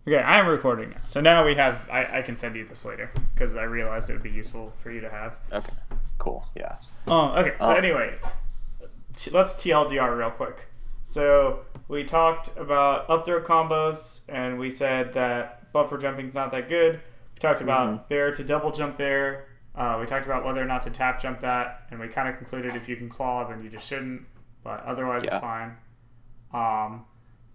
Okay, I am recording now. So now we have. I can send you this later because I realized it would be useful for you to have. Okay, cool. Yeah. Okay. So anyway, let's TLDR real quick. So we talked about up throw combos, and we said that buffer jumping is not that good. We talked about bear to double jump bear. We talked about whether or not to tap jump that, and we kind of concluded if you can claw, then you just shouldn't. But otherwise, it's fine.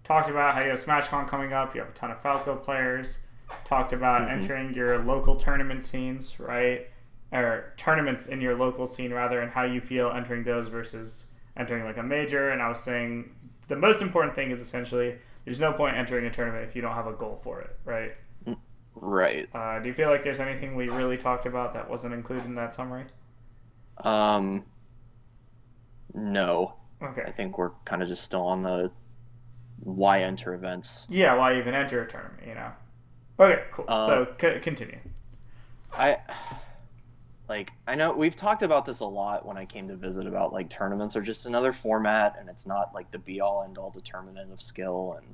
Talked about how you have SmashCon coming up. You have a ton of Falco players. Talked about entering your local tournament scenes, right? Or tournaments in your local scene, rather, and how you feel entering those versus entering like a major. And I was saying the most important thing is essentially there's no point entering a tournament if you don't have a goal for it, right? Right. Do you feel like there's anything we really talked about that wasn't included in that summary? No. Okay. I think we're kind of just still on the why enter events. Yeah, why even enter a tournament, you know? Okay, cool. So continue. I know we've talked about this a lot when I came to visit about like tournaments are just another format and it's not like the be all end all determinant of skill, and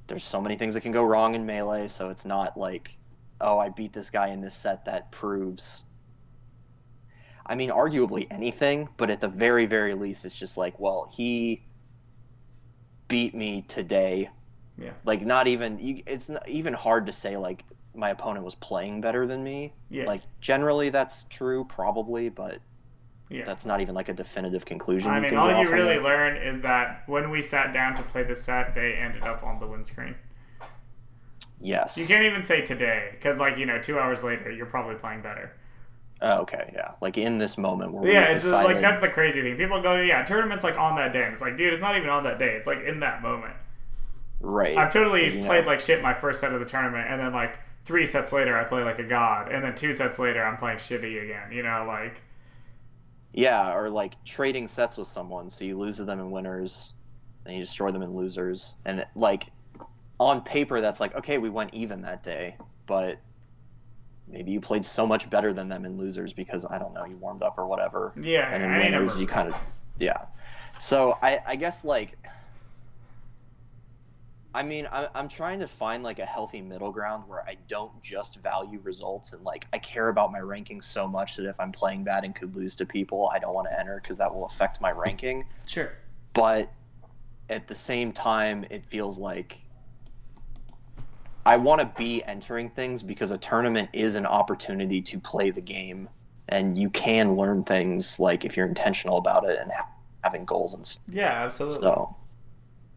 there's so many things that can go wrong in Melee, so it's not like, oh, I beat this guy in this set that proves, I mean, arguably anything, but at the very, very least, it's just like, well, he beat me today. Yeah. Like, not even, it's not even hard to say, like, my opponent was playing better than me. Yeah. Like, generally that's true, probably, but that's not even, like, a definitive conclusion. I mean, all you really learn is that when we sat down to play the set, they ended up on the win screen. Yes. You can't even say today, because, like, 2 hours later, you're probably playing better. Oh, okay, yeah. Like, in this moment where we it's decided... like, that's the crazy thing. People go, yeah, tournament's, like, on that day. And it's like, dude, it's not even on that day. It's, like, in that moment. Right. I've totally played, like, shit my first set of the tournament, and then, like, 3 sets later, I play like a god. And then 2 sets later, I'm playing shitty again. Like... Yeah, or, like, trading sets with someone, so you lose to them in winners, and you destroy them in losers. And, like, on paper, that's like, okay, we went even that day, but... maybe you played so much better than them in losers because, I don't know, you warmed up or whatever. Yeah, and in winners, you kind of... Yeah. So, I guess, like... I mean, I'm trying to find, like, a healthy middle ground where I don't just value results and, like, I care about my ranking so much that if I'm playing bad and could lose to people, I don't want to enter because that will affect my ranking. Sure. But at the same time, it feels like... I want to be entering things because a tournament is an opportunity to play the game, and you can learn things like if you're intentional about it and having goals and stuff. Yeah, absolutely.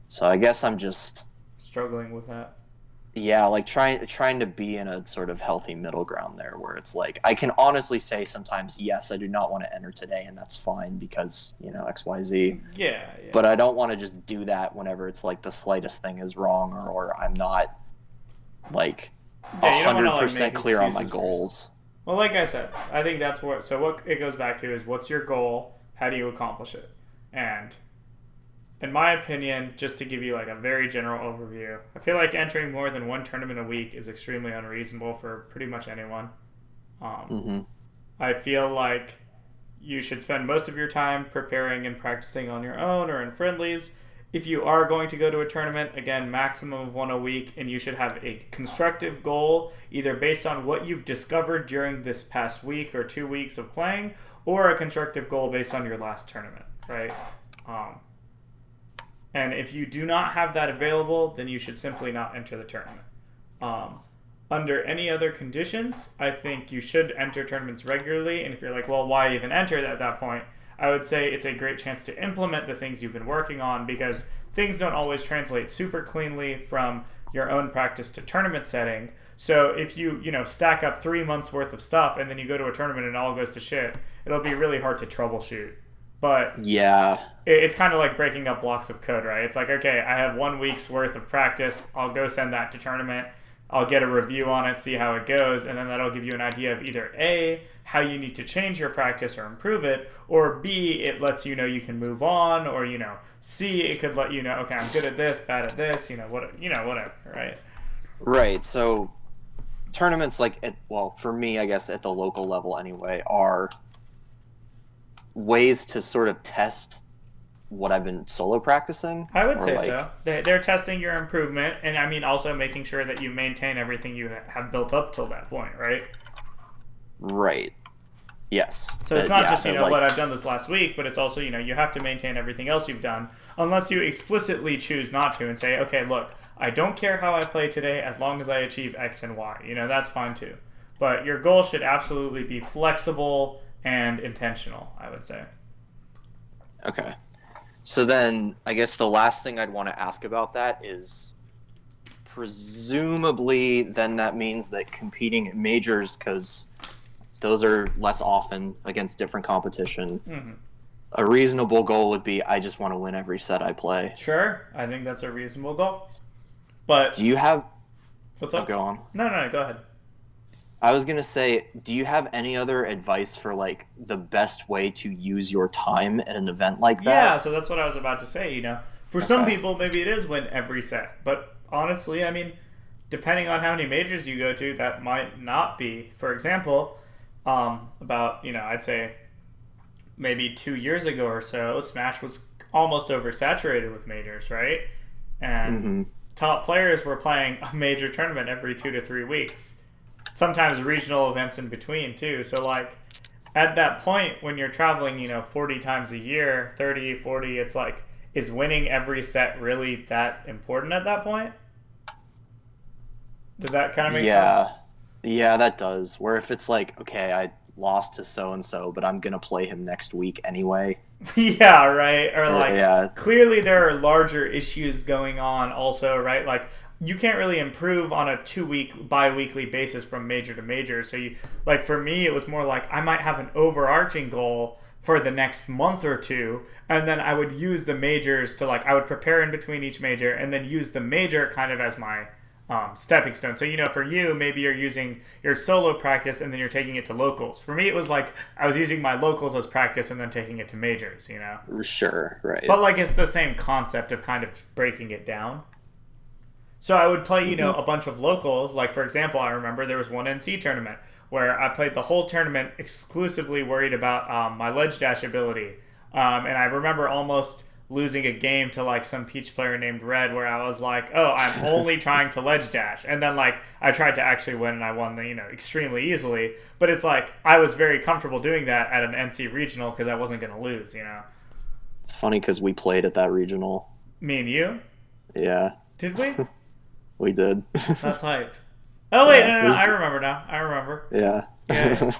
So I guess I'm just struggling with that. Yeah, like trying to be in a sort of healthy middle ground there, where it's like I can honestly say sometimes, yes, I do not want to enter today, and that's fine because XYZ. Yeah. But I don't want to just do that whenever it's like the slightest thing is wrong or I'm not. Like 100% clear on my goals. Well, like I said, I think that's what it goes back to is what's your goal? How do you accomplish it? And in my opinion, just to give you like a very general overview, I feel like entering more than one tournament a week is extremely unreasonable for pretty much anyone. I feel like you should spend most of your time preparing and practicing on your own or in friendlies. If you are going to go to a tournament, again, maximum of one a week, and you should have a constructive goal, either based on what you've discovered during this past week or 2 weeks of playing, or a constructive goal based on your last tournament, right? And if you do not have that available, then you should simply not enter the tournament. Under any other conditions, I think you should enter tournaments regularly, and if you're like, well, why even enter at that point? I would say it's a great chance to implement the things you've been working on because things don't always translate super cleanly from your own practice to tournament setting. So if you stack up 3 months worth of stuff and then you go to a tournament and it all goes to shit, it'll be really hard to troubleshoot. But yeah, it's kind of like breaking up blocks of code, right? It's like, okay, I have 1 week's worth of practice. I'll go send that to tournament. I'll get a review on it, see how it goes, and then that'll give you an idea of either A, how you need to change your practice or improve it, or B, it lets you know you can move on, or C, it could let you know, okay, I'm good at this, bad at this, whatever, right? Right. So tournaments for me, I guess at the local level anyway, are ways to sort of test what I've been solo practicing? I would Or say like, so. They're testing your improvement, and I mean also making sure that you maintain everything you have built up till that point, right? right. Yes. So it's not Yeah, just, that, like, what I've done this last week, but it's also, you have to maintain everything else you've done, unless you explicitly choose not to and say, okay, look, I don't care how I play today as long as I achieve X and Y. That's fine too. But your goal should absolutely be flexible and intentional, I would say. okay. So then I guess the last thing I'd want to ask about that is presumably then that means that competing at majors, because those are less often against different competition. Mm-hmm. A reasonable goal would be I just want to win every set I play. Sure, I think that's a reasonable goal. But Do you have... what's Oh, up? go on. No, go ahead. I was going to say, do you have any other advice for like the best way to use your time at an event like that? Yeah, so that's what I was about to say. For some people, maybe it is win every set. But honestly, I mean, depending on how many majors you go to, that might not be. For example, I'd say maybe 2 years ago or so, Smash was almost oversaturated with majors, right? And top players were playing a major tournament every 2 to 3 weeks. Sometimes regional events in between too. So like at that point when you're traveling, 40 times a year, 30, 40, it's like, is winning every set really that important at that point? Does that kind of make sense? Yeah, that does. Where if it's like, okay, I lost to so and so, but I'm gonna play him next week anyway. Yeah, right. Or like, Yeah, clearly there are larger issues going on also, right? Like, you can't really improve on a 2-week bi-weekly basis from major to major. So for me, it was more like I might have an overarching goal for the next month or two, and then I would use the majors to I would prepare in between each major and then use the major kind of as my stepping stone. So, for you, maybe you're using your solo practice and then you're taking it to locals. For me, it was like I was using my locals as practice and then taking it to majors, Sure, right. But it's the same concept of kind of breaking it down. So I would play, a bunch of locals. Like, for example, I remember there was one NC tournament where I played the whole tournament exclusively worried about my ledge dash ability. And I remember almost losing a game to some Peach player named Red where I was like, oh, I'm only trying to ledge dash. And then I tried to actually win and I won extremely easily. But it's I was very comfortable doing that at an NC regional because I wasn't going to lose, It's funny because we played at that regional. Me and you? Yeah. Did we? We did. That's hype. Oh, wait, Yeah, no. I remember now. I remember. Yeah. Yeah.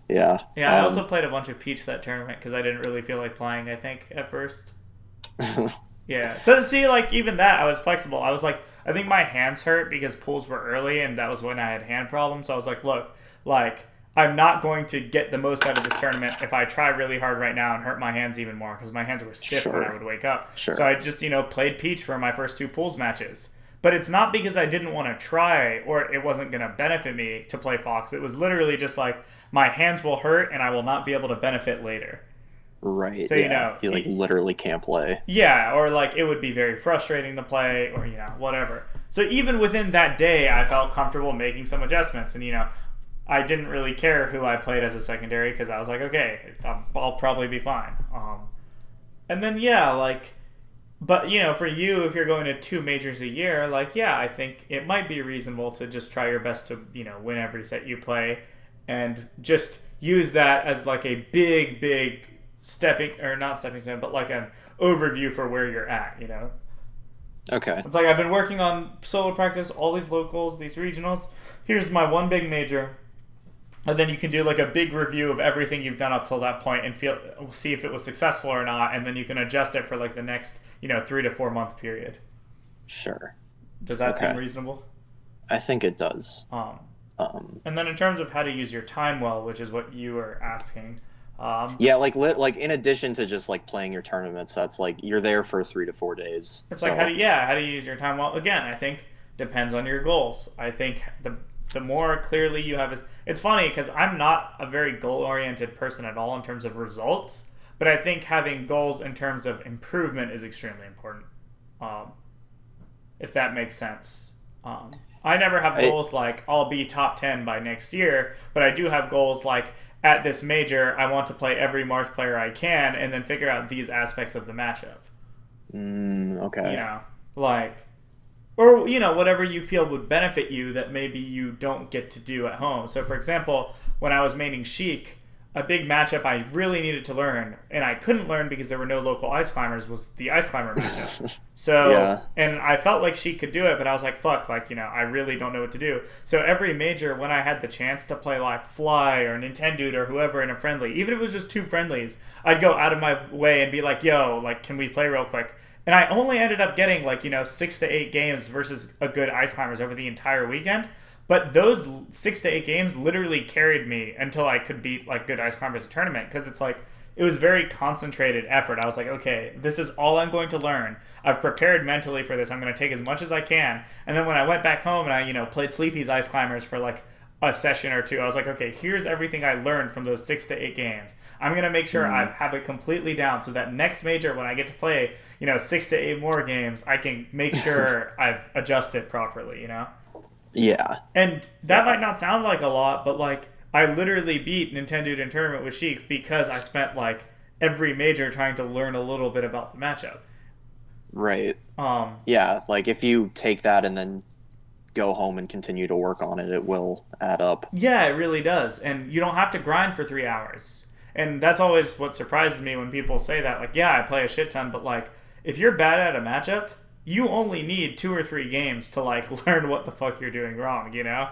Yeah. Yeah, I also played a bunch of Peach that tournament because I didn't really feel like playing, I think, at first. Yeah. So, see, even that, I was flexible. I was I think my hands hurt because pools were early, and that was when I had hand problems. So I was like, look, I'm not going to get the most out of this tournament if I try really hard right now and hurt my hands even more because my hands were stiff when I would wake up. Sure. So I just, played Peach for my first 2 pools matches. But it's not because I didn't want to try or it wasn't going to benefit me to play Fox. It was literally just my hands will hurt and I will not be able to benefit later. Right. So, yeah. You literally can't play. Yeah, or it would be very frustrating to play or, whatever. So even within that day, I felt comfortable making some adjustments. And, I didn't really care who I played as a secondary because I was like, okay, I'll probably be fine. And then, yeah, but, for you, if you're going to 2 majors a year, yeah, I think it might be reasonable to just try your best to, win every set you play and just use that as a big not stepping stone, but an overview for where you're at, Okay. It's I've been working on solo practice, all these locals, these regionals. Here's my one big major. And then you can do a big review of everything you've done up till that point and see if it was successful or not, and then you can adjust it for the next 3 to 4 month period. Sure. Does that seem reasonable? I think it does. And then in terms of how to use your time well, which is what you were asking. Yeah, in addition to just playing your tournaments, that's you're there for 3 to 4 days. It's how do you use your time well? Again, I think depends on your goals. I think the more clearly you have it. It's funny because I'm not a very goal-oriented person at all in terms of results, but I think having goals in terms of improvement is extremely important, if that makes sense. I never have goals I'll be top 10 by next year, but I do have goals at this major, I want to play every Marth player I can, and then figure out these aspects of the matchup. Okay. You know, like, or, you know, whatever you feel would benefit you that maybe you don't get to do at home. So, for example, when I was maining Sheik, a big matchup I really needed to learn, and I couldn't learn because there were no local ice climbers, was the ice climber matchup. So, Yeah. and I felt like Sheik could do it, but I was like, fuck, like, you know, I really don't know what to do. So every major, when I had the chance to play like Fly or Nintendo or whoever in a friendly, even if it was just 2 friendlies, I'd go out of my way and be like, yo, like, can we play real quick? And I only ended up getting like, you know, 6 to 8 games versus a good ice climbers over the entire weekend. But those 6 to 8 games literally carried me until I could beat like good ice climbers in a tournament, because it's like it was very concentrated effort. I was like, okay, this is all I'm going to learn. I've prepared mentally for this. I'm going to take as much as I can. And then when I went back home and I, you know, played Sleepy's ice climbers for like a session or two, I was like, okay, here's everything I learned from those 6 to 8 games. I'm going to make sure I have it completely down so that next major, when I get to play, you know, 6 to 8 more games, I can make sure I've adjusted properly, you know? Yeah. And that might not sound like a lot, but like I literally beat Nintendo in tournament with Sheik because I spent like every major trying to learn a little bit about the matchup. Right. Yeah, like if you take that and then go home and continue to work on it, it will add up. Yeah, it really does. And you don't have to grind for 3 hours. And that's always what surprises me when people say that. Like, yeah, I play a shit ton, but like if you're bad at a matchup, you only need 2 or 3 games to like learn what the fuck you're doing wrong, you know?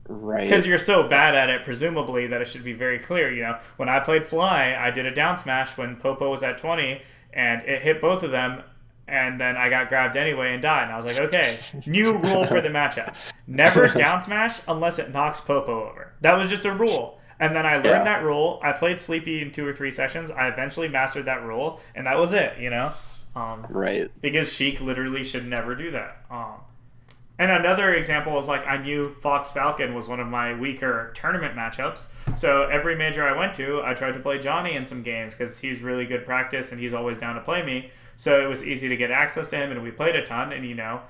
Right. Because you're so bad at it, presumably, that it should be very clear, you know? When I played Fly, I did a down smash when Popo was at 20, and it hit both of them, and then I got grabbed anyway and died. And I was like, okay, new rule for the matchup. Never down smash unless it knocks Popo over. That was just a rule. And then I learned that rule. I played Sleepy in 2 or 3 sessions. I eventually mastered that rule, and that was it, you know? Right. Because Sheik literally should never do that. And another example was like I knew Fox Falcon was one of my weaker tournament matchups. So every major I went to, I tried to play Johnny in some games because he's really good practice and he's always down to play me. So it was easy to get access to him, and we played a ton. And, you know,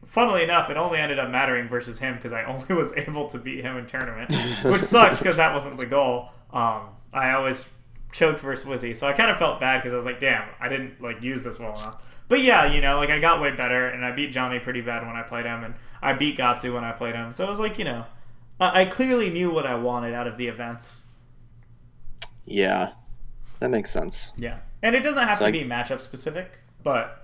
funnily enough, it only ended up mattering versus him because I only was able to beat him in tournament, which sucks because that wasn't the goal. I always choked versus Wizzy, so I kind of felt bad because I was like, damn, I didn't like use this well enough. But yeah, you know, like I got way better, and I beat Johnny pretty bad when I played him, and I beat Gatsu when I played him. So it was like, you know, I clearly knew what I wanted out of the events. Yeah, that makes sense. Yeah, and it doesn't have to be matchup specific, but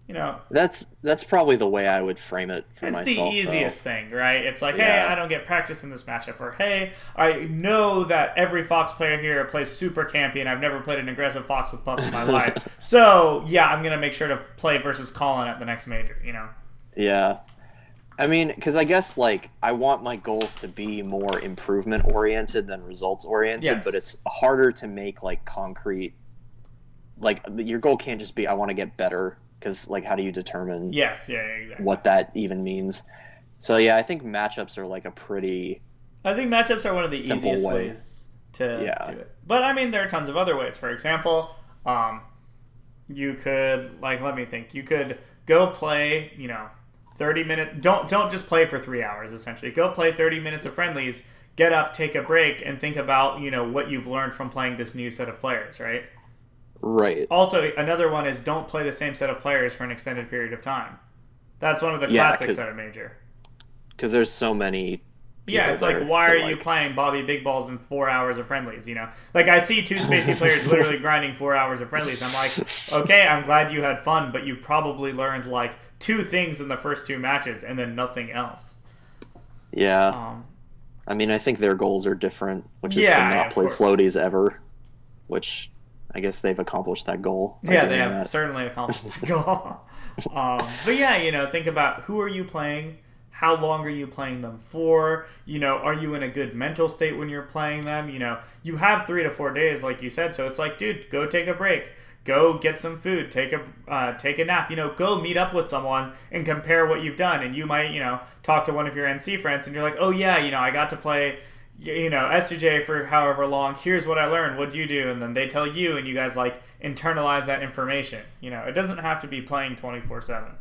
you know, that's probably the way I would frame it for myself. It's the easiest thing, right? It's like, hey, Yeah. I don't get practice in this matchup, or hey, I know that every Fox player here plays super campy, and I've never played an aggressive Fox with Puff in my life. So yeah, I'm gonna make sure to play versus Colin at the next major. You know? Yeah. I mean, because I guess like I want my goals to be more improvement oriented than results oriented, Yes. but it's harder to make like concrete. Like your goal can't just be I want to get better. Because, like, how do you determine Yes, yeah, exactly. what that even means? So, yeah, I think matchups are, like, a pretty I think matchups are one of the simple easiest way. ways to do it. But, I mean, there are tons of other ways. For example, you could, like, let me think. You could go play, you know, 30 minutes. Don't just play for 3 hours, essentially. Go play 30 minutes of friendlies, get up, take a break, and think about, you know, what you've learned from playing this new set of players, right? Right. Also, another one is don't play the same set of players for an extended period of time. That's one of the classics at a major. Because there's so many. Yeah, it's like, why are you playing Bobby Big Balls in 4 hours of friendlies, you know? Like, I see 2 Spacey players literally grinding 4 hours of friendlies. I'm like, okay, I'm glad you had fun, but you probably learned, like, 2 things in the first 2 matches and then nothing else. Yeah. I mean, I think their goals are different, which is to not play course. floaties ever, which I guess they've accomplished that goal. Yeah, they have certainly accomplished that goal. But yeah, you know, think about who are you playing? How long are you playing them for? You know, are you in a good mental state when you're playing them? You know, you have 3 to 4 days, like you said, so it's like, dude, go take a break. Go get some food. Take a nap. You know, go meet up with someone and compare what you've done. And you might, you know, talk to one of your NC friends and you're like, oh yeah, you know, I got to play, you know, S2J for however long. Here's what I learned. What'd you do? And then they tell you, and you guys like internalize that information. You know, it doesn't have to be playing 24/7.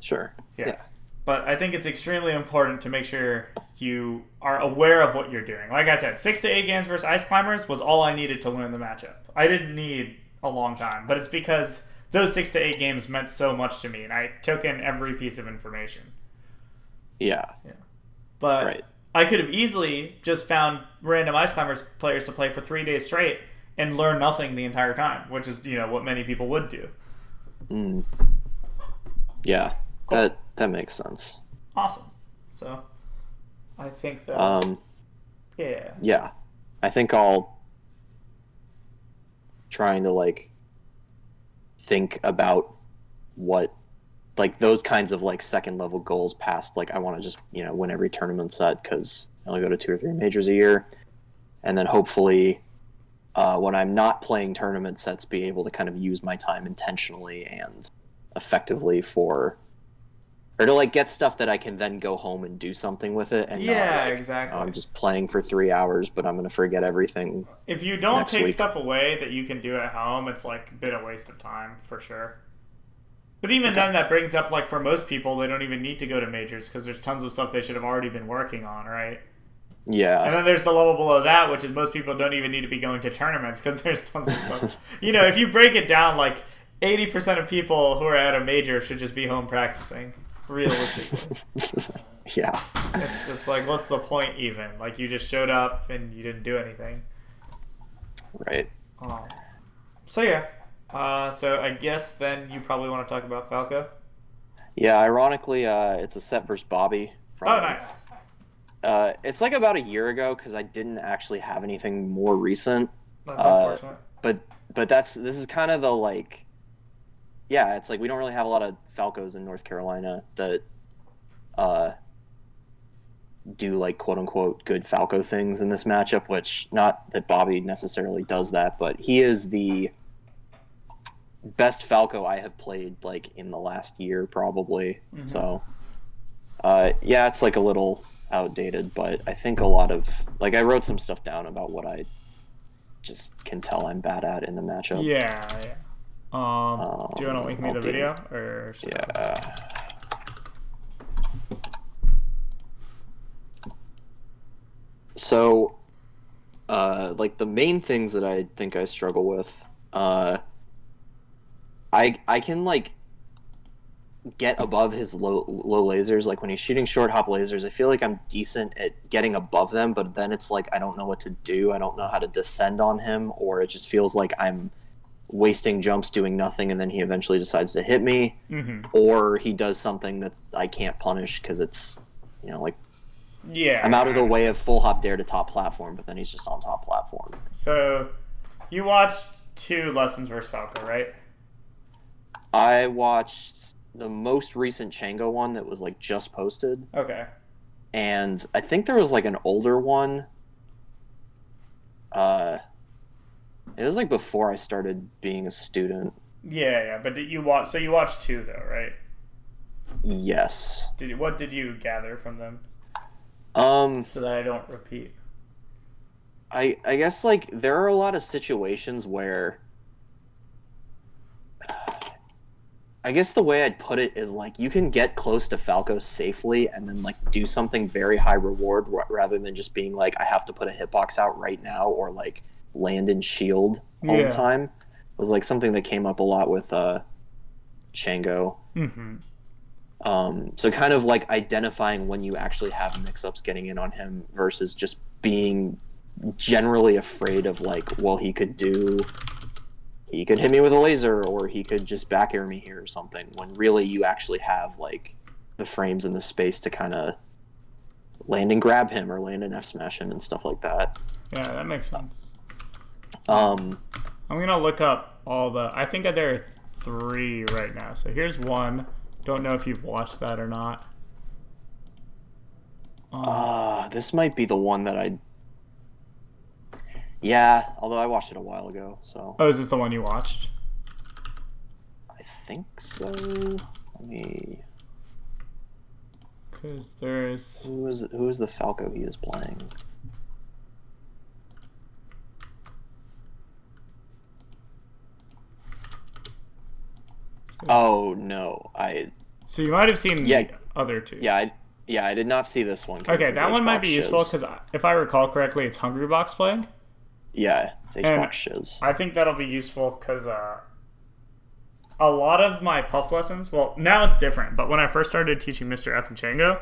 Sure. Yeah. But I think it's extremely important to make sure you are aware of what you're doing. Like I said, 6 to 8 games versus Ice Climbers was all I needed to win the matchup. I didn't need a long time, but it's because those 6 to 8 games meant so much to me, and I took in every piece of information. Yeah. But right. I could have easily just found random Ice Climbers players to play for 3 days straight and learn nothing the entire time, which is, what many people would do. Yeah, cool. That makes sense. Awesome. So, I think that... Yeah. I think I'll trying to, like, think about what, like, those kinds of, like, second-level goals past, like, I want to just, win every tournament set because I only go to 2 or 3 majors a year. And then hopefully, when I'm not playing tournament sets, be able to kind of use my time intentionally and effectively or to, like, get stuff that I can then go home and do something with it. And not, like, exactly. I'm just playing for 3 hours, but I'm going to forget everything. If you don't take stuff away that you can do at home, it's, like, a bit of a waste of time, for sure. But even then, that brings up, like, for most people, they don't even need to go to majors because there's tons of stuff they should have already been working on, right? Yeah. And then there's the level below that, which is most people don't even need to be going to tournaments because there's tons of stuff. If you break it down, like, 80% of people who are at a major should just be home practicing, realistically. Yeah. It's like, what's the point even? Like, you just showed up and you didn't do anything. Right. So, yeah. So I guess then you probably want to talk about Falco. Yeah, ironically, it's a set versus Bobby. Nice. It's like about a year ago because I didn't actually have anything more recent. That's unfortunate. But this is kind of the, like, yeah, it's like we don't really have a lot of Falcos in North Carolina that do, like, quote unquote good Falco things in this matchup, which not that Bobby necessarily does that, but he is the best Falco I have played, like, in the last year probably. Mm-hmm. So yeah, it's like a little outdated, but I think a lot of, like, I wrote some stuff down about what I just can tell I'm bad at in the matchup. Yeah. Do you want to link me the video or yeah. So like, the main things that I think I struggle with, I can, like, get above his low lasers. Like, when he's shooting short hop lasers, I feel like I'm decent at getting above them, but then it's like I don't know what to do. I don't know how to descend on him, or it just feels like I'm wasting jumps doing nothing, and then he eventually decides to hit me. Mm-hmm. Or he does something that I can't punish because it's, like, yeah, I'm out of the way of full hop dare to top platform, but then he's just on top platform. So you watched 2 lessons versus Falco, right? I watched the most recent Chango one that was, like, just posted. Okay. And I think there was, like, an older one. It was, like, before I started being a student. Yeah, but did you watch? So you watched 2 though, right? Yes. What did you gather from them? So that I don't repeat. I guess, like, there are a lot of situations where, I guess the way I'd put it is, like, you can get close to Falco safely and then, like, do something very high reward rather than just being like, I have to put a hitbox out right now, or, like, land and shield all the time. It was, like, something that came up a lot with Chango. Mm-hmm. So kind of, like, identifying when you actually have mix-ups getting in on him versus just being generally afraid of, like, well, he could hit me with a laser, or he could just back air me here or something, when really you actually have, like, the frames and the space to kind of land and grab him or land and F smash him and stuff like that. Yeah, that makes sense. I'm gonna look up I think that there are 3 right now. So here's one. Don't know if you've watched that or not. This might be the one that yeah, although I watched it a while ago, so. Oh, is this the one you watched? I think so. Let me. Because there's. Who is the Falco he is playing? Oh no, So you might have seen the other 2. Yeah, Yeah, I did not see this one. 'Cause Okay, this is that one might be HBox useful shiz. because if I recall correctly, it's Hungrybox playing. Yeah, it's And HBox shiz. I think that'll be useful because a lot of my puff lessons, well, now it's different, but when I first started teaching Mr. F and Chango,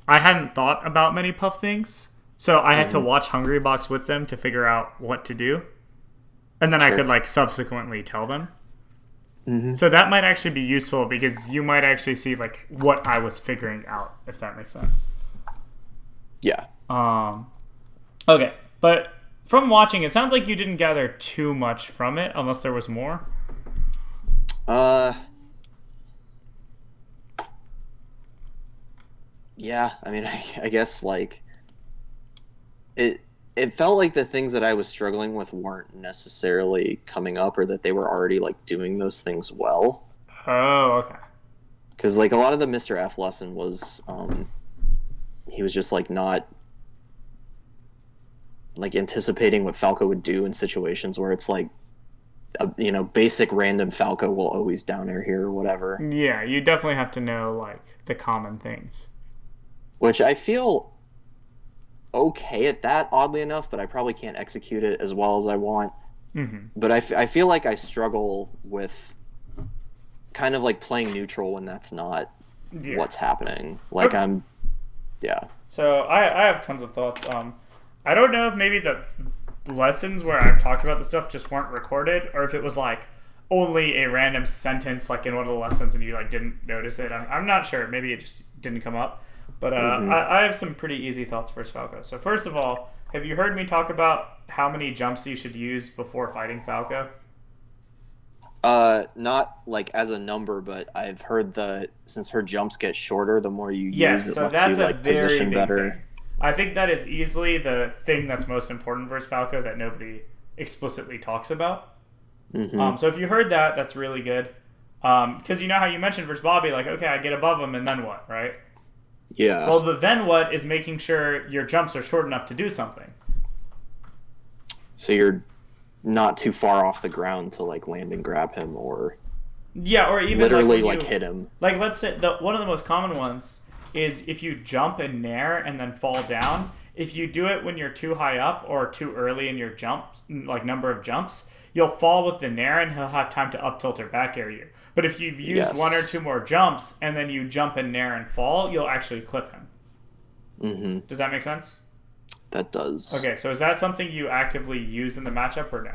I hadn't thought about many puff things. So I had to watch Hungrybox with them to figure out what to do. And then I could like subsequently tell them. So that might actually be useful because you might actually see like what I was figuring out, if that makes sense. Yeah. Okay, but from watching, it sounds like you didn't gather too much from it, unless there was more. Yeah, I mean, I guess like it felt like the things that I was struggling with weren't necessarily coming up, or that they were already like doing those things well. Oh, okay. Because like a lot of the Mr. F lesson was, he was just like not like anticipating what Falco would do in situations where it's like, basic random Falco will always down air here or whatever. Yeah, you definitely have to know like the common things. Which I feel okay at that, oddly enough, but I probably can't execute it as well as I want. But I feel like I struggle with kind of like playing neutral when that's not what's happening. Like yeah. So I have tons of thoughts. I don't know if maybe the lessons where I've talked about the stuff just weren't recorded, or if it was like only a random sentence like in one of the lessons and you like didn't notice it. I'm not sure. Maybe it just didn't come up. But I have some pretty easy thoughts for Falco. So first of all, have you heard me talk about how many jumps you should use before fighting Falco? Not like as a number, but I've heard since her jumps get shorter, the more you yes, use, it so lets that's you a like very position big better. thing. I think that is easily the thing that's most important versus Falco that nobody explicitly talks about. So if you heard that, that's really good. Because you know how you mentioned versus Bobby, like, okay, I get above him, and then what, right? Yeah. Well, the then what is making sure your jumps are short enough to do something. So you're not too far off the ground to like land and grab him, or or even literally like hit him. Like let's say one of the most common ones is if you jump and nair and then fall down. If you do it when you're too high up or too early in your jumps, like number of jumps, you'll fall with the nair and he'll have time to up tilt or back air you. But if you've used one or two more jumps and then you jump and nair and fall, you'll actually clip him. Does that make sense? That does. Okay, so is that something you actively use in the matchup or no?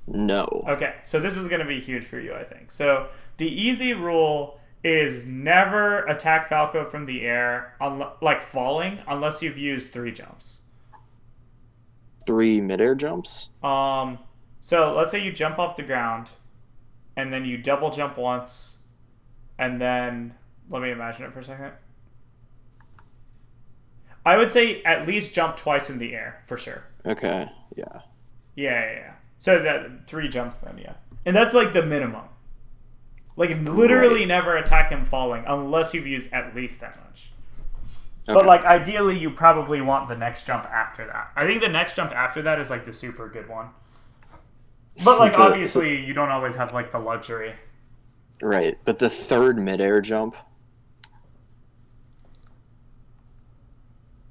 No. Okay, so this is going to be huge for you, I think. So the easy rule is never attack Falco from the air, like falling, unless you've used 3 jumps. 3 midair jumps? So let's say you jump off the ground, and then you double jump once, and then, let me imagine it for a second. I would say at least jump twice in the air, for sure. Okay, yeah. Yeah. So that 3 jumps then, yeah. And that's like the minimum. Like literally never attack him falling unless you've used at least that much. Okay. But like ideally you probably want the next jump after that. I think the next jump after that is like the super good one. But like obviously you don't always have like the luxury. Right, but the 3rd midair jump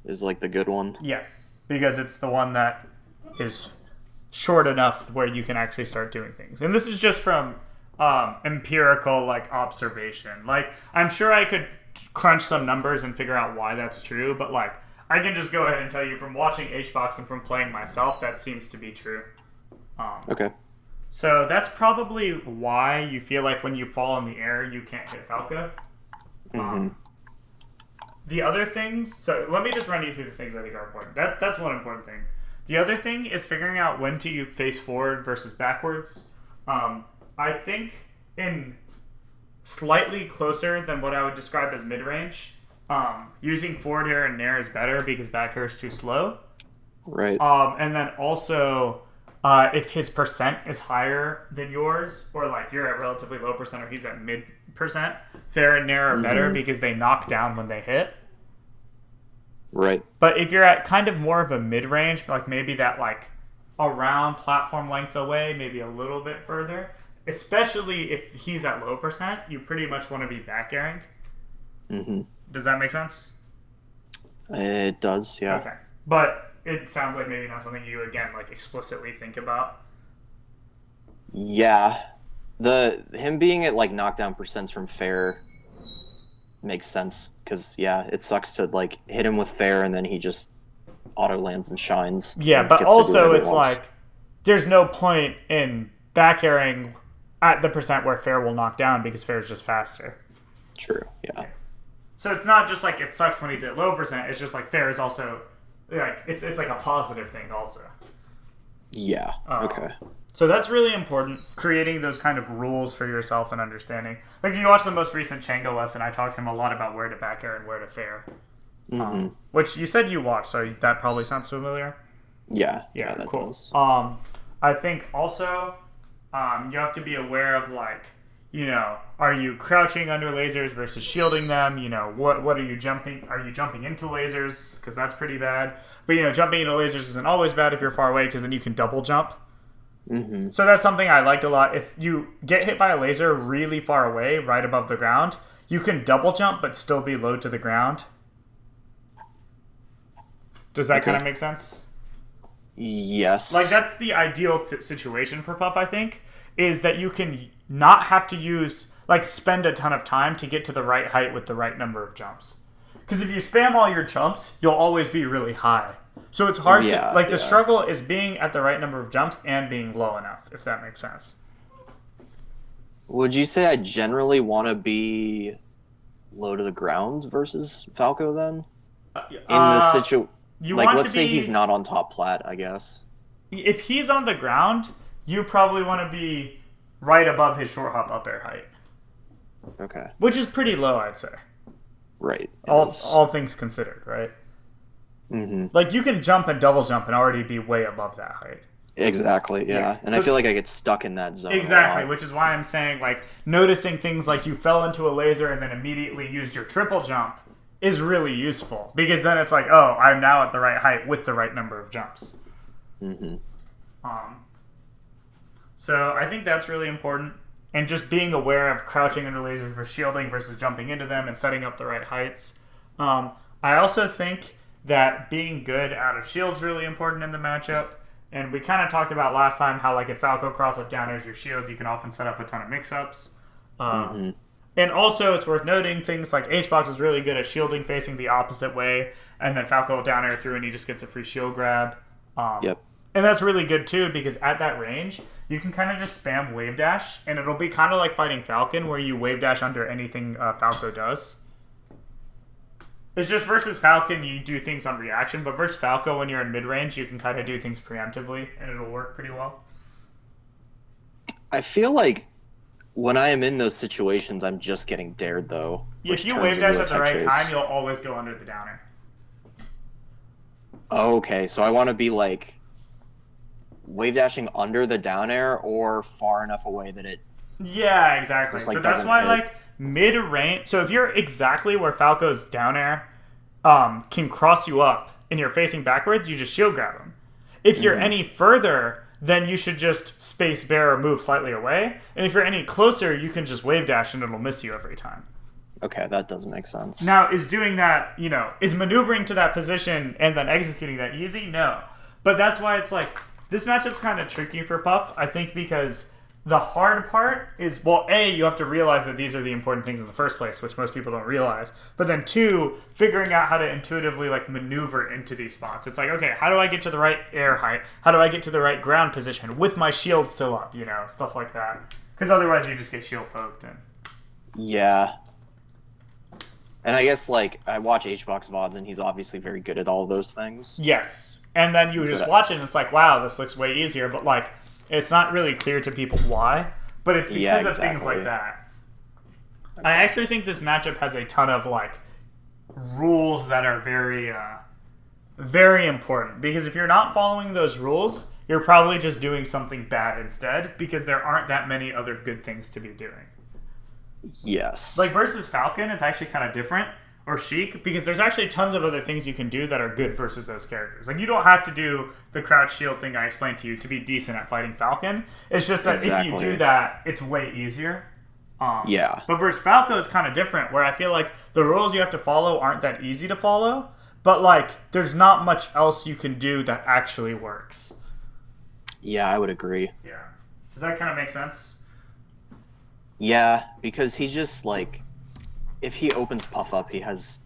is like the good one? Yes, because it's the one that is short enough where you can actually start doing things. And this is just from empirical like observation. Like I'm sure I could crunch some numbers and figure out why that's true, but like I can just go ahead and tell you from watching HBox and from playing myself that seems to be true. Okay. So that's probably why you feel like when you fall in the air you can't hit Falco. The other things, so let me just run you through the things I think are important. That's one important thing. The other thing is figuring out when to face forward versus backwards. I think in slightly closer than what I would describe as mid-range, using forward air and nair is better because back air is too slow. Right. And then also, if his percent is higher than yours, or like you're at relatively low percent or he's at mid percent, fair and nair are better because they knock down when they hit. Right. But if you're at kind of more of a mid-range, like maybe that like around platform length away, maybe a little bit further, especially if he's at low percent, you pretty much want to be back airing. Does that make sense? It does, yeah. Okay. But it sounds like maybe not something you, again, like explicitly think about. Yeah. Him being at like knockdown percents from fair makes sense because yeah, it sucks to like hit him with fair and then he just auto lands and shines Yeah, and but gets to do also whatever he it's wants. like there's no point in back airing at the percent where fair will knock down because fair is just faster. True. Yeah. So it's not just like it sucks when he's at low percent. It's just like fair is also like it's like a positive thing also. Yeah. Okay. So that's really important, creating those kind of rules for yourself and understanding. Like if you watch the most recent Chango lesson, I talked to him a lot about where to back air and where to fair. Which you said you watched, so that probably sounds familiar. Yeah. Yeah, that cool. does. I think also you have to be aware of like, you know, are you crouching under lasers versus shielding them? You know, what are you jumping? Are you jumping into lasers? Because that's pretty bad. But you know, jumping into lasers isn't always bad if you're far away because then you can double jump. So that's something I liked a lot. If you get hit by a laser really far away, right above the ground, you can double jump but still be low to the ground. Does that kind of make sense? Yes. Like that's the ideal situation for Puff, I think, is that you can not have to use like spend a ton of time to get to the right height with the right number of jumps. Because if you spam all your jumps, you'll always be really high. So it's hard to like the struggle is being at the right number of jumps and being low enough, if that makes sense. Would you say I generally want to be low to the ground versus Falco then? In the situation, like let's say he's not on top plat, I guess. If he's on the ground, you probably want to be right above his short hop up air height. Okay. Which is pretty low, I'd say. Right. All things considered, right? Like you can jump and double jump and already be way above that height. Exactly, yeah. And so, I feel like I get stuck in that zone. Exactly, which is why I'm saying like noticing things like you fell into a laser and then immediately used your triple jump is really useful because then it's like, oh, I'm now at the right height with the right number of jumps. So I think that's really important. And just being aware of crouching under lasers versus shielding versus jumping into them and setting up the right heights. I also think that being good out of shield is really important in the matchup. And we kind of talked about last time how like if Falco cross-up down airs your shield, you can often set up a ton of mix-ups. And also it's worth noting things like HBox is really good at shielding facing the opposite way, and then Falco will down air through and he just gets a free shield grab. And that's really good too because at that range, you can kind of just spam wave dash and it'll be kind of like fighting Falcon where you wave dash under anything Falco does. It's just versus Falcon, you do things on reaction, but versus Falco, when you're in mid-range, you can kind of do things preemptively, and it'll work pretty well. I feel like when I am in those situations, I'm just getting dared, though. If you wave dash at the right time, you'll always go under the downer. Okay, so I want to be, like, wave dashing under the down air or far enough away that it... Yeah, exactly. Just, like, so that's why, hit. like, mid-range... So if you're exactly where Falco's down air can cross you up and you're facing backwards, you just shield grab him. If you're any further, then you should just space bear or move slightly away. And if you're any closer, you can just wave dash and it'll miss you every time. Okay, that does make sense. Now, is doing that, you know, is maneuvering to that position and then executing that easy? No. But that's why it's like, this matchup's kind of tricky for Puff, I think, because the hard part is, well, A, you have to realize that these are the important things in the first place, which most people don't realize. But then two, figuring out how to intuitively like maneuver into these spots. It's like, okay, how do I get to the right air height? How do I get to the right ground position with my shield still up, you know, stuff like that. Because otherwise you just get shield poked. And yeah. And I guess, like, I watch HBox VODs, and he's obviously very good at all those things. Yes. And then you just watch it, and it's like, wow, this looks way easier. But, like, it's not really clear to people why. But it's because of things like that. Okay. I actually think this matchup has a ton of, like, rules that are very, very important. Because if you're not following those rules, you're probably just doing something bad instead. Because there aren't that many other good things to be doing. Yes. Like versus Falcon, it's actually kind of different, or Sheik, because there's actually tons of other things you can do that are good versus those characters. Like you don't have to do the crouch shield thing I explained to you to be decent at fighting Falcon. It's just that if you do that, it's way easier. Yeah. But versus Falco, it's kind of different, where I feel like the rules you have to follow aren't that easy to follow, but like there's not much else you can do that actually works. Yeah, I would agree. Yeah. Does that kind of make sense? Yeah, because he just like, if he opens Puff up, he has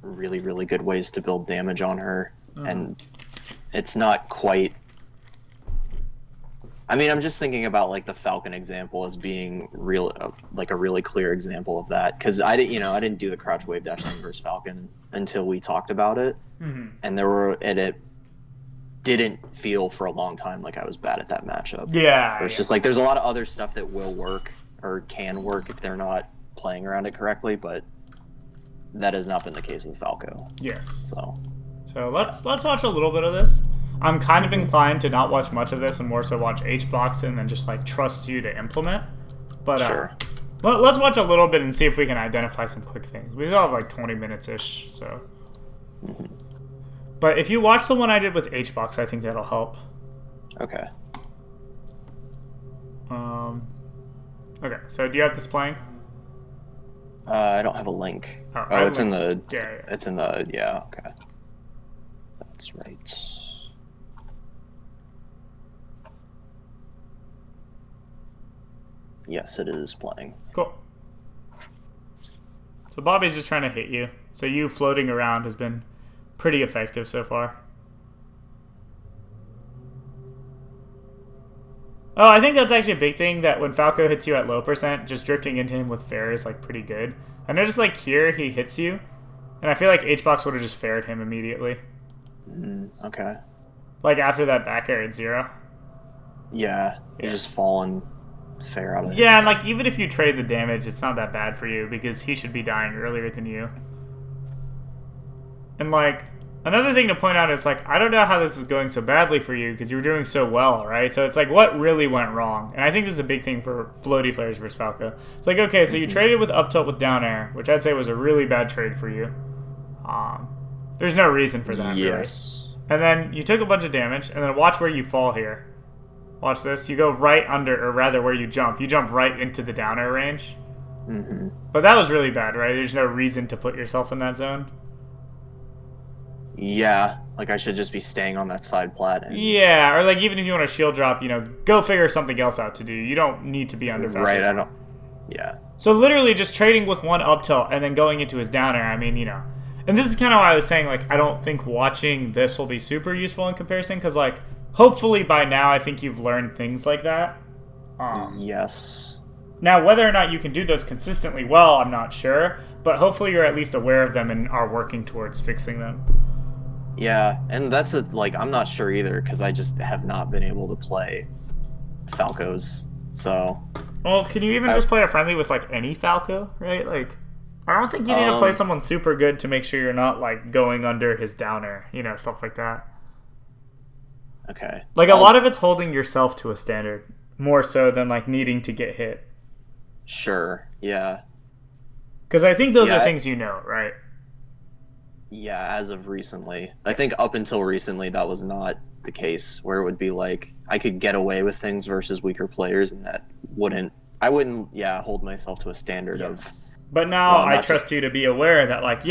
really, really good ways to build damage on her, and it's not quite. I mean, I'm just thinking about like the Falcon example as being real, like a really clear example of that. Because I didn't do the crouch wave dash thing versus Falcon until we talked about it, and it didn't feel for a long time like I was bad at that matchup. Yeah. It's just like there's a lot of other stuff that will work or can work if they're not playing around it correctly, but that has not been the case with Falco. Yes. So let's watch a little bit of this. I'm kind of inclined to not watch much of this and more so watch HBox and then just like trust you to implement. But Sure. Let's watch a little bit and see if we can identify some quick things. We still have like 20 minutes ish, so. But if you watch the one I did with HBox, I think that'll help. Okay. Okay. So do you have this playing? I don't have a link. Oh, it's in the. Yeah. It's in the. Yeah. Okay. That's right. Yes, it is playing. Cool. So Bobby's just trying to hit you. So you floating around has been pretty effective so far. Oh, I think that's actually a big thing, that when Falco hits you at low percent, just drifting into him with fair is like pretty good. I noticed like here he hits you, and I feel like HBox would have just faired him immediately. Okay. Like after that back air at 0. Yeah, you're just falling fair out of it. Yeah, and like even if you trade the damage, it's not that bad for you because he should be dying earlier than you. And like another thing to point out is like I don't know how this is going so badly for you because you were doing so well, right? So it's like what really went wrong? And I think this is a big thing for floaty players versus Falco. It's like okay, so you traded with up tilt with down air, which I'd say was a really bad trade for you. There's no reason for that. Yes. Really. And then you took a bunch of damage, and then watch where you fall here. Watch this. You go right under, or rather where you jump. You jump right into the down air range. But that was really bad, right? There's no reason to put yourself in that zone. Yeah, like I should just be staying on that side plat. Yeah, or like even if you want to shield drop, go figure something else out to do. You don't need to be under Falco. Right, I don't. Yeah. So literally just trading with one up tilt and then going into his down air, I mean, And this is kind of why I was saying, like, I don't think watching this will be super useful in comparison, because, like, hopefully by now I think you've learned things like that. Yes. Now, whether or not you can do those consistently well, I'm not sure, but hopefully you're at least aware of them and are working towards fixing them. Yeah, and that's I'm not sure either, because I just have not been able to play Falcos, so... Well, can you even just play a friendly with, like, any Falco, right? Like, I don't think you need to play someone super good to make sure you're not, like, going under his down air, stuff like that. Okay. Like, a lot of it's holding yourself to a standard, more so than, like, needing to get hit. Sure, yeah. Because I think those are things right? Yeah, as of recently. I think up until recently that was not the case, where it would be like, I could get away with things versus weaker players, and that I wouldn't hold myself to a standard of... But now I trust you to be aware that, like,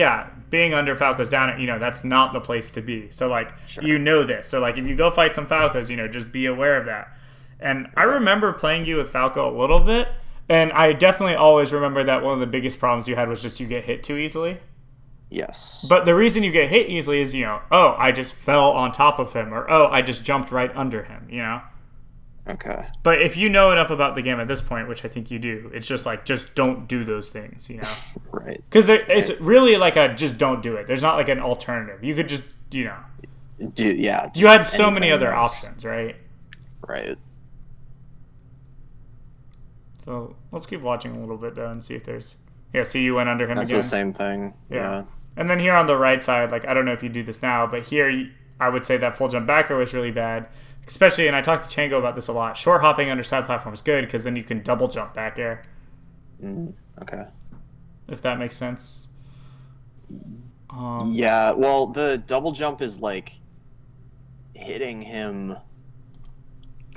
being under Falco's down, that's not the place to be. So, like, this. So, like, if you go fight some Falcos, just be aware of that. And I remember playing you with Falco a little bit, and I definitely always remember that one of the biggest problems you had was just you get hit too easily. Yes. But the reason you get hit easily is, I just fell on top of him, or, I just jumped right under him, Okay. But if you know enough about the game at this point, which I think you do, it's just like, just don't do those things, Right. Because it's really like a just don't do it. There's not like an alternative. You could just, You had so many other options, right? Right. So let's keep watching a little bit, though, and see if there's... Yeah, see, you went under him That's again. the same thing. Yeah. And then here on the right side, like, I don't know if you do this now, but here I would say that full jump backer was really bad. Especially, and I talked to Chango about this a lot, short hopping under side platform is good because then you can double jump back air. Okay. If that makes sense. Yeah, well, the double jump is like hitting him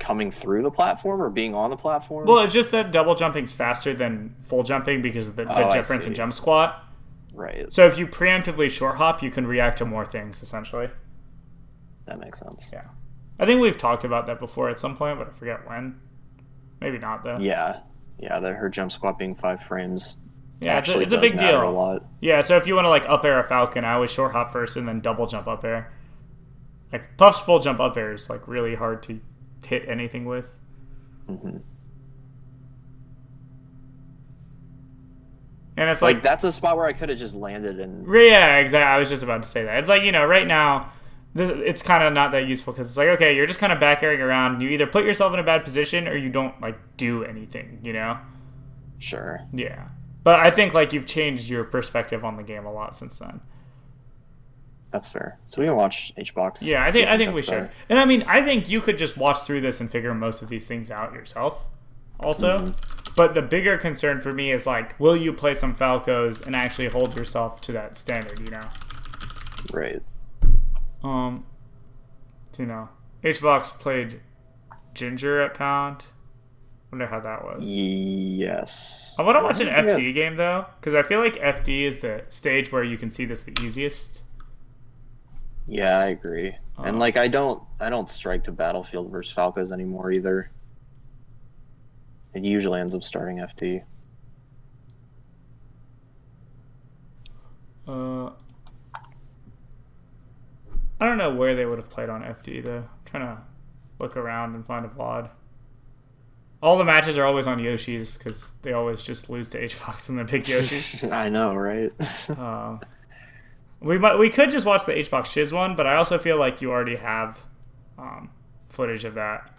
coming through the platform or being on the platform? Well, it's just that double jumping's faster than full jumping because of the difference in jump squat. Right. So if you preemptively short hop, you can react to more things, essentially. That makes sense. Yeah. I think we've talked about that before at some point, but I forget when. Maybe not, though. Yeah. Yeah, her jump squat being 5 frames Yeah, actually it's a does big matter deal. a lot. Yeah, so if you want to like up air a falcon, I always short hop first and then double jump up air. Like Puff's full jump up air is like really hard to hit anything with. Mm-hmm. And it's like that's a spot where I could have just landed and... Yeah, exactly. I was just about to say that. It's like, right now, it's kind of not that useful because it's like, okay, you're just kind of back airing around. You either put yourself in a bad position or you don't, like, do anything, Sure. Yeah. But I think, like, you've changed your perspective on the game a lot since then. That's fair. So we can watch HBox. Yeah, I think we should. And I mean, I think you could just watch through this and figure most of these things out yourself also. Mm-hmm. But the bigger concern for me is, like, will you play some Falcos and actually hold yourself to that standard, Right. HBox played Ginger at Pound. Wonder how that was. Yes. I want to watch an FD game, though, because I feel like FD is the stage where you can see this the easiest. Yeah, I agree. And, like, I don't strike to Battlefield versus Falcos anymore, either. It usually ends up starting FD. I don't know where they would have played on FD, though. I'm trying to look around and find a VOD. All the matches are always on Yoshi's because they always just lose to HBox and then pick Yoshi. I know, right? We could just watch the HBox Shiz one, but I also feel like you already have footage of that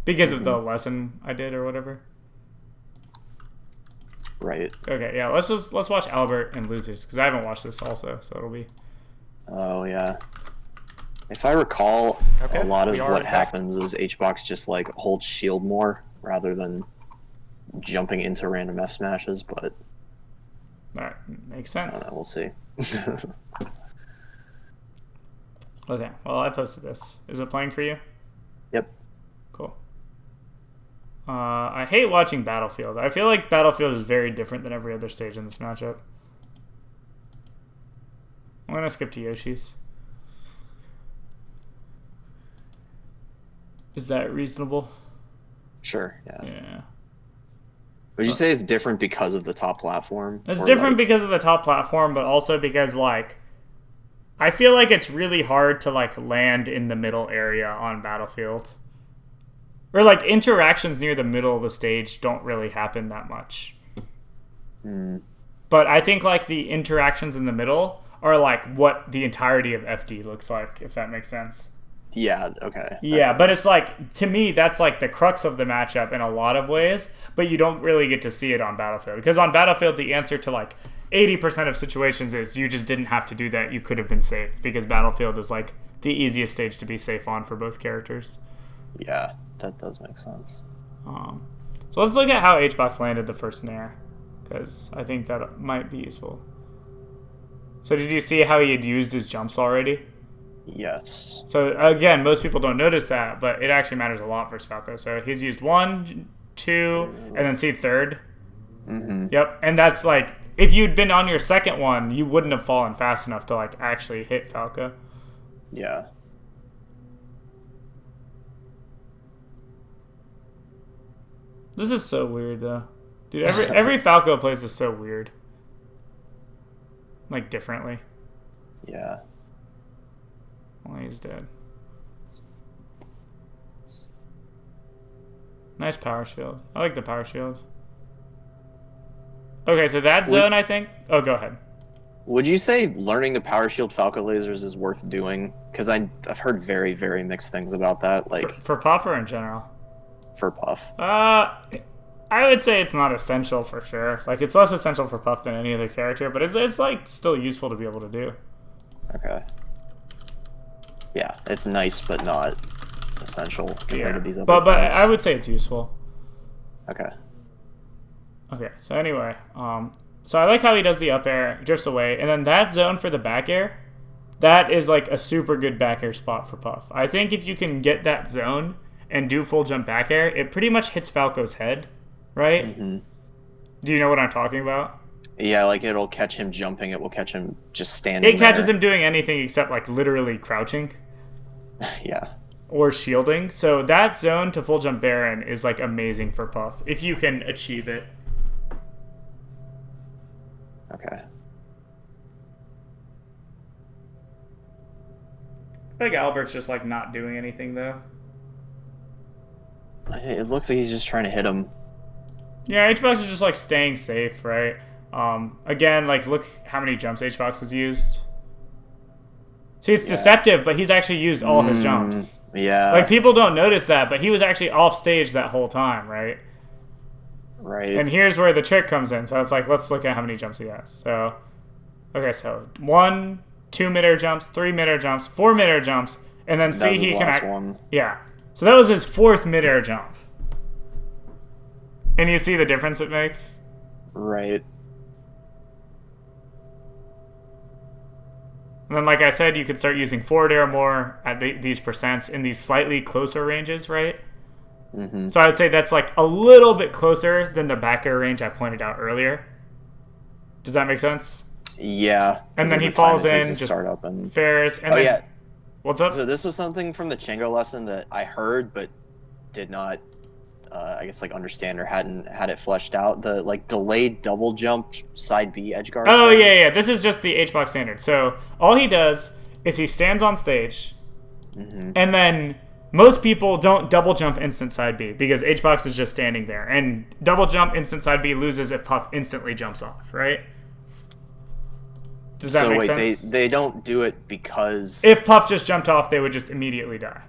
because of the lesson I did or whatever. Right. Okay, yeah. Let's watch Albert and Losers because I haven't watched this also, so it'll be. Oh yeah. If I recall, a lot of what happens is HBox just like holds shield more rather than jumping into random F smashes, but that makes sense. I don't know, we'll see. Okay, well I posted this. Is it playing for you? Yep. Cool. I hate watching Battlefield. I feel like Battlefield is very different than every other stage in this matchup. I'm gonna skip to Yoshi's. Is that reasonable? Sure, yeah. Yeah. Would you say it's different because of the top platform? It's different because of the top platform, but also because, like, I feel like it's really hard to, like, land in the middle area on Battlefield. Or, like, interactions near the middle of the stage don't really happen that much. But I think, like, the interactions in the middle are, like, what the entirety of FD looks like, if that makes sense. Yeah, okay. Yeah, but it's like, to me, that's like the crux of the matchup in a lot of ways, but you don't really get to see it on Battlefield. Because on Battlefield, the answer to like 80% of situations is you just didn't have to do that. You could have been safe because Battlefield is like the easiest stage to be safe on for both characters. Yeah, that does make sense. So let's look at how HBox landed the first snare, because I think that might be useful. So did you see how he had used his jumps already? Yes. So again, most people don't notice that, but it actually matters a lot for Falco. So he's used 1, 2, and then see third. Mm-hmm. Yep, and that's like, if you'd been on your second one, you wouldn't have fallen fast enough to like actually hit Falco. Yeah. This is so weird though. Dude, every Falco plays is so weird. Like differently. Yeah. Well, he's dead. Nice power shield. I like the power shield. Okay, so that zone, I think... Oh, go ahead. Would you say learning the power shield Falco lasers is worth doing? Because I've heard very, very mixed things about that. Like for Puff or in general? For Puff. I would say it's not essential for sure. Like, it's less essential for Puff than any other character, but it's like still useful to be able to do. Okay. Yeah, it's nice, but not essential compared to these other things. But I would say it's useful. Okay. Okay, so anyway, so I like how he does the up air, drifts away, and then that zone for the back air, that is like a super good back air spot for Puff. I think if you can get that zone and do full jump back air, it pretty much hits Falco's head, right? Mm-hmm. Do you know what I'm talking about? Yeah, like it'll catch him jumping. It will catch him just standing It catches there. him doing anything except like literally crouching Yeah. or shielding. So that zone to full jump Baron is like amazing for Puff if you can achieve it. Okay. I think Albert's just like not doing anything though. It looks like he's just trying to hit him. Yeah, HBox is just like staying safe, right? Again, like look how many jumps HBox has used. See, it's deceptive, but he's actually used all his jumps. Yeah. Like people don't notice that, but he was actually off stage that whole time, right? Right. And here's where the trick comes in. So it's like, let's look at how many jumps he has. So, okay, so 1, 2 mid-air jumps, 3 mid-air jumps, 4 mid-air jumps, and then see he can one. Yeah. So that was his 4th mid-air jump. And you see the difference it makes? Right. And then, like I said, you could start using forward air more at these percents in these slightly closer ranges, right? Mm-hmm. So I would say that's like a little bit closer than the back air range I pointed out earlier. Does that make sense? Yeah. And then he falls in, just start up and fares. And then, yeah. What's up? So this was something from the Chingo lesson that I heard but did not, I guess, like understand or hadn't had it fleshed out. The like delayed double jump side B edge guard. Oh yeah. This is just the HBox standard. So all he does is he stands on stage, and then most people don't double jump instant side B because HBox is just standing there, and double jump instant side B loses if Puff instantly jumps off, right? Does that make sense? They don't do it because if Puff just jumped off, they would just immediately die.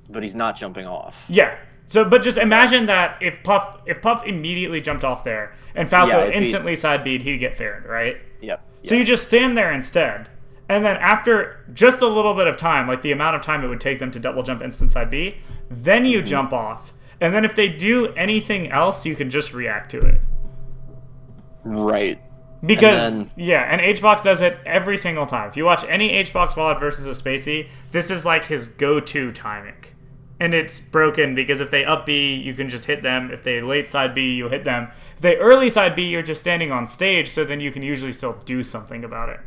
But he's not jumping off. Yeah. So, but just imagine that if Puff immediately jumped off there and Falco instantly side B'd, he'd get faired, right? Yep. So you just stand there instead, and then after just a little bit of time, like the amount of time it would take them to double jump instant side B, then you jump off, and then if they do anything else, you can just react to it. Right. Because, and HBox does it every single time. If you watch any HBox VOD versus a Spacey, this is like his go-to timing. And it's broken because if they up B, you can just hit them. If they late side B, you hit them. If they early side B, you're just standing on stage, so then you can usually still do something about it.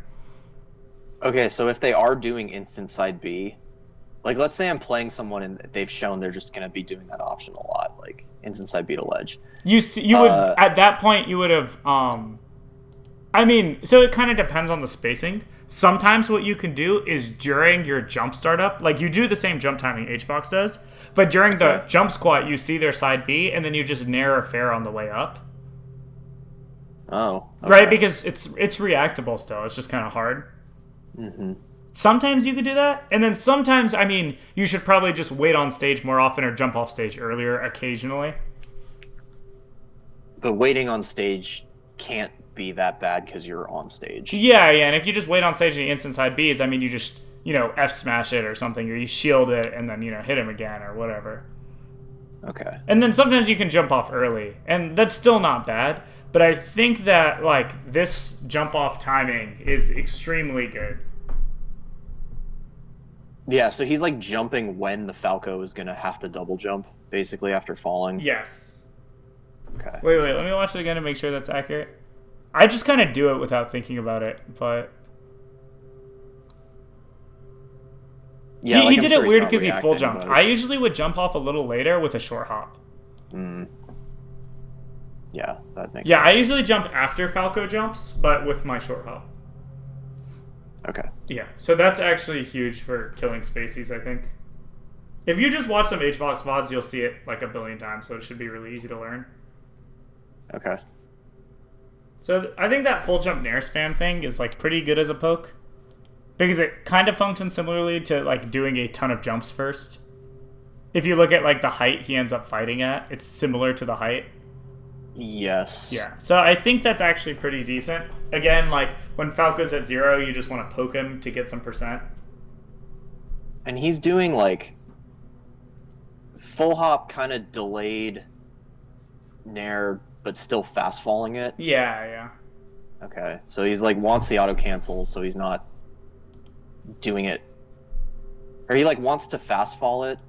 Okay, so if they are doing instant side B, like let's say I'm playing someone and they've shown they're just going to be doing that option a lot, like instant side B to ledge. You would at that point you would have I mean, so it kind of depends on the spacing. Sometimes what you can do is during your jump startup, like you do the same jump timing HBox does, but during the jump squat, you see their side B, and then you just nair a fair on the way up. Oh. Okay. Right, because it's reactable still. It's just kind of hard. Mm-hmm. Sometimes you could do that, and then sometimes, I mean, you should probably just wait on stage more often or jump off stage earlier occasionally. But waiting on stage can't be that bad because you're on stage. Yeah, and if you just wait on stage and the instant side Bs, I mean, you just, F smash it or something, or you shield it and then, hit him again or whatever. Okay. And then sometimes you can jump off early, and that's still not bad, but I think that, like, this jump off timing is extremely good. Yeah, so he's, like, jumping when the Falco is going to have to double jump, basically, after falling. Yes. Okay. Wait, let me watch it again to make sure that's accurate. I just kind of do it without thinking about it, but... Yeah, he did it weird because he full jumped. I usually would jump off a little later with a short hop. Yeah, that makes sense. Yeah, I usually jump after Falco jumps, but with my short hop. Okay. Yeah, so that's actually huge for killing Spaceys, I think. If you just watch some HBox VODs, you'll see it like a billion times, so it should be really easy to learn. Okay. So I think that full jump nair spam thing is like pretty good as a poke. Because it kind of functions similarly to like doing a ton of jumps first. If you look at like the height he ends up fighting at, it's similar to the height. Yes. Yeah, so I think that's actually pretty decent. Again, like when Falco's at 0, you just want to poke him to get some percent. And he's doing like full hop kind of delayed nair, but still fast falling it. Yeah. Okay, so he's like wants the auto cancel, so he's not doing it, or he like wants to fast fall it,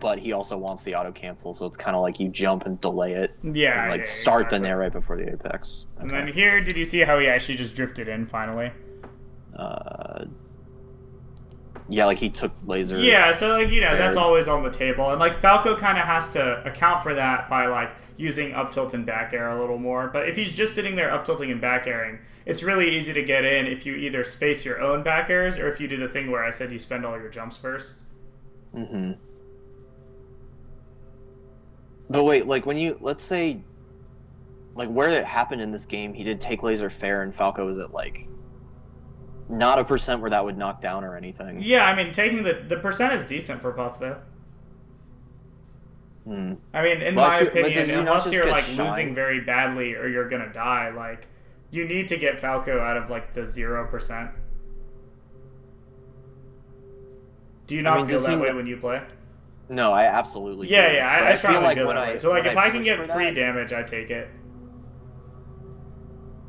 but he also wants the auto cancel, so it's kind of like you jump and delay it. Yeah, and, like yeah, start exactly. the nair right before the apex. Okay. And then here, did you see how he actually just drifted in finally? Yeah, like he took laser. Yeah, so like that's always on the table, and like Falco kind of has to account for that by like using up tilt and back air a little more. But if he's just sitting there up tilting and back airing, it's really easy to get in if you either space your own back airs or if you do the thing where I said you spend all your jumps first. Mm-hmm. But wait, like when you let's say, like where it happened in this game, he did take laser fair, and Falco was at like not a percent where that would knock down or anything. Yeah, I mean taking the percent is decent for Puff though. I mean, in my opinion, unless you're like losing very badly or you're gonna die, like you need to get Falco out of like the 0%. Do you not feel that way when you play? No, I absolutely yeah, do. yeah. I strongly feel that way. So like, if I can get free that, damage, I take it.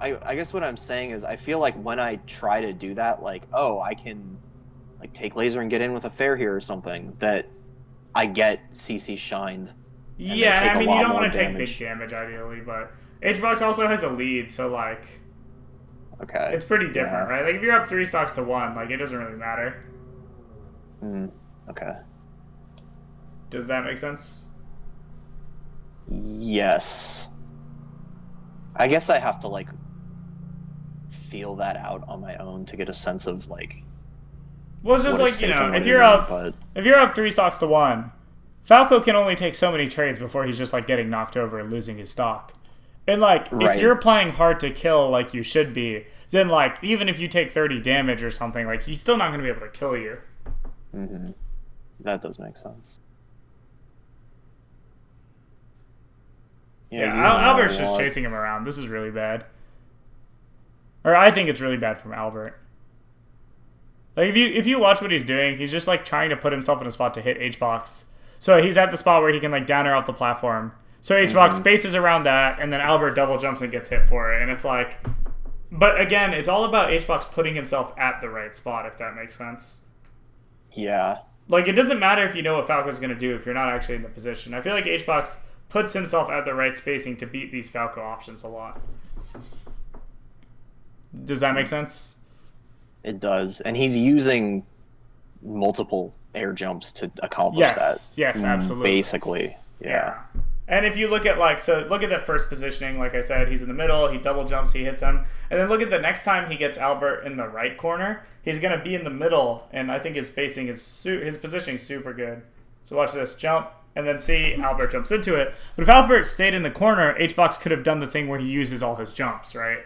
I guess what I'm saying is I feel like when I try to do that, like, oh, I can like take laser and get in with a fair here or something, that I get CC shined. Yeah, I mean, you don't want to take big damage ideally, but HBox also has a lead, so like, okay, it's pretty different, right? Like if you're up 3 stocks to 1, like it doesn't really matter. Okay. Does that make sense? Yes. I guess I have to like feel that out on my own to get a sense of like. Well, it's just like if you're up 3 stocks to 1, Falco can only take so many trades before he's just like getting knocked over and losing his stock. And like if you're playing hard to kill like you should be, then like even if you take 30 damage or something, like he's still not going to be able to kill you. Mm-hmm. That does make sense. Yeah, Albert's just chasing him around. This is really bad. Or I think it's really bad from Albert. Like if you watch what he's doing, he's just like trying to put himself in a spot to hit HBox. So he's at the spot where he can like down air off the platform. So HBox spaces around that, and then Albert double jumps and gets hit for it. And it's like, but again, it's all about HBox putting himself at the right spot, if that makes sense. Yeah. Like it doesn't matter if you know what Falco's going to do if you're not actually in the position. I feel like HBox puts himself at the right spacing to beat these Falco options a lot. Does that make sense? It does. And he's using multiple air jumps to accomplish that. Yes, absolutely. Basically, yeah. And if you look at look at that first positioning, like I said, he's in the middle, he double jumps, he hits him. And then look at the next time he gets Albert in the right corner, he's going to be in the middle, and I think his spacing is his positioning super good. So watch this, jump, and then see Albert jumps into it. But if Albert stayed in the corner, HBox could have done the thing where he uses all his jumps, right?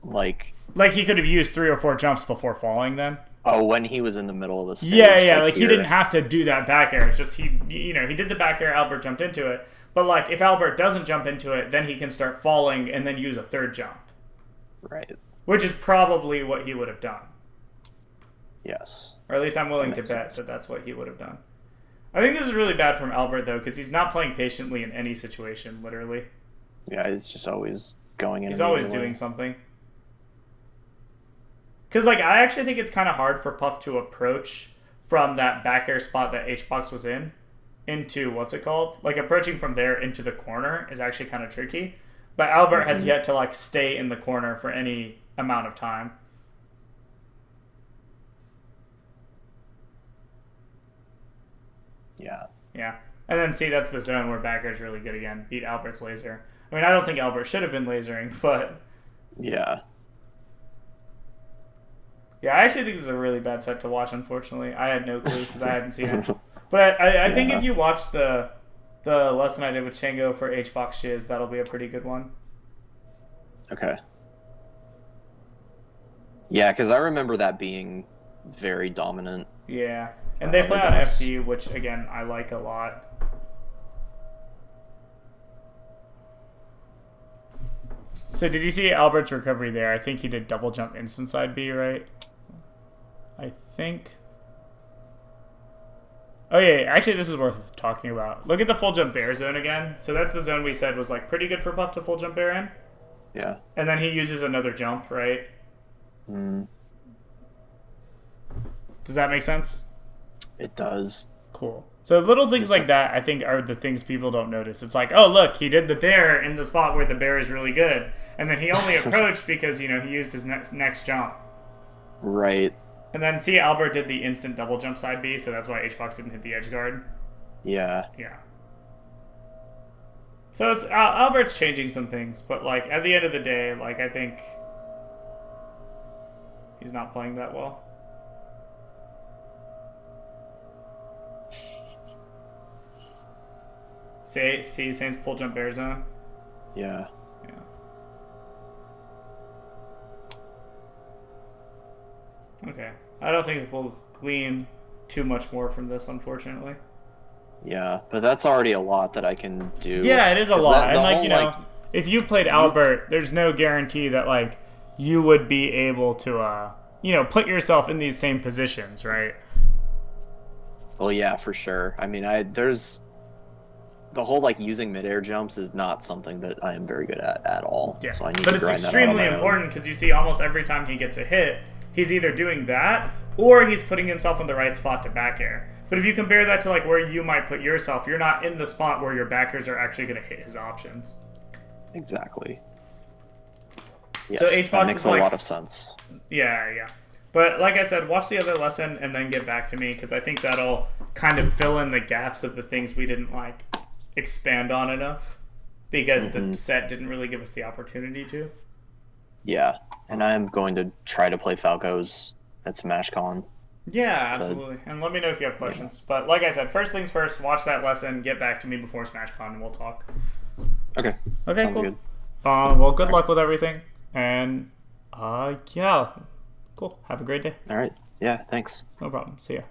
Like he could have used 3 or 4 jumps before falling then. Oh, when he was in the middle of the stage. Yeah, like he didn't have to do that back air. It's just he did the back air, Albert jumped into it. But like if Albert doesn't jump into it, then he can start falling and then use a 3rd jump. Right. Which is probably what he would have done. Yes. Or at least I'm willing to bet that that's what he would have done. I think this is really bad from Albert though, because he's not playing patiently in any situation, literally. Yeah, he's just always going in. He's always doing something. Because, like, I actually think it's kind of hard for Puff to approach from that back air spot that HBox was in into, what's it called? Like, approaching from there into the corner is actually kind of tricky. But Albert has yet to, like, stay in the corner for any amount of time. Yeah. Yeah. And then, see, that's the zone where back air is really good again. Beat Albert's laser. I mean, I don't think Albert should have been lasering, but... Yeah. Yeah, I actually think this is a really bad set to watch, unfortunately. I had no clue because I hadn't seen it. But I think if you watch the lesson I did with Chango for HBox Shiz, that'll be a pretty good one. Okay. Yeah, because I remember that being very dominant. Yeah. And they play on FD, which, again, I like a lot. So did you see Albert's recovery there? I think he did double jump instant side B, right? I think. Oh yeah, actually this is worth talking about. Look at the full jump bear zone again. So that's the zone we said was like pretty good for Puff to full jump bear in. Yeah. And then he uses another jump, right? Mm. Does that make sense? It does. Cool. So little things It's like that, I think, are the things people don't notice. It's like, oh, look, he did the bear in the spot where the bear is really good. And then he only approached because, he used his next jump. Right. And then, see, Albert did the instant double jump side B, so that's why H-Box didn't hit the edge guard. Yeah. Yeah. So it's Albert's changing some things, but, like, at the end of the day, like, I think he's not playing that well. See, same full jump bear zone. Yeah. Yeah. Okay. I don't think we'll glean too much more from this, unfortunately. Yeah, but that's already a lot that I can do. Yeah, it is a lot. And, like, whole, if you played Albert, there's no guarantee that, like, you would be able to, put yourself in these same positions, right? Well, yeah, for sure. I mean, there's the whole, like, using midair jumps is not something that I am very good at all. Yeah, so I need but to it's grind extremely that out on my important because you see almost every time he gets a hit, he's either doing that or he's putting himself in the right spot to back air. But if you compare that to, like, where you might put yourself, you're not in the spot where your backers are actually going to hit his options. Exactly. Yes, So H-Box that makes is a like, lot of sense. Yeah. But like I said, watch the other lesson and then get back to me because I think that'll kind of fill in the gaps of the things we didn't, like, expand on enough because the set didn't really give us the opportunity to. Yeah, and I'm going to try to play Falcos at SmashCon. Yeah, absolutely. And let me know if you have questions. Yeah. But like I said, first things first, watch that lesson, get back to me before SmashCon, and we'll talk. Okay. Sounds cool. good. Well, good luck with everything. And, yeah. Cool. Have a great day. All right. Yeah, thanks. No problem. See ya.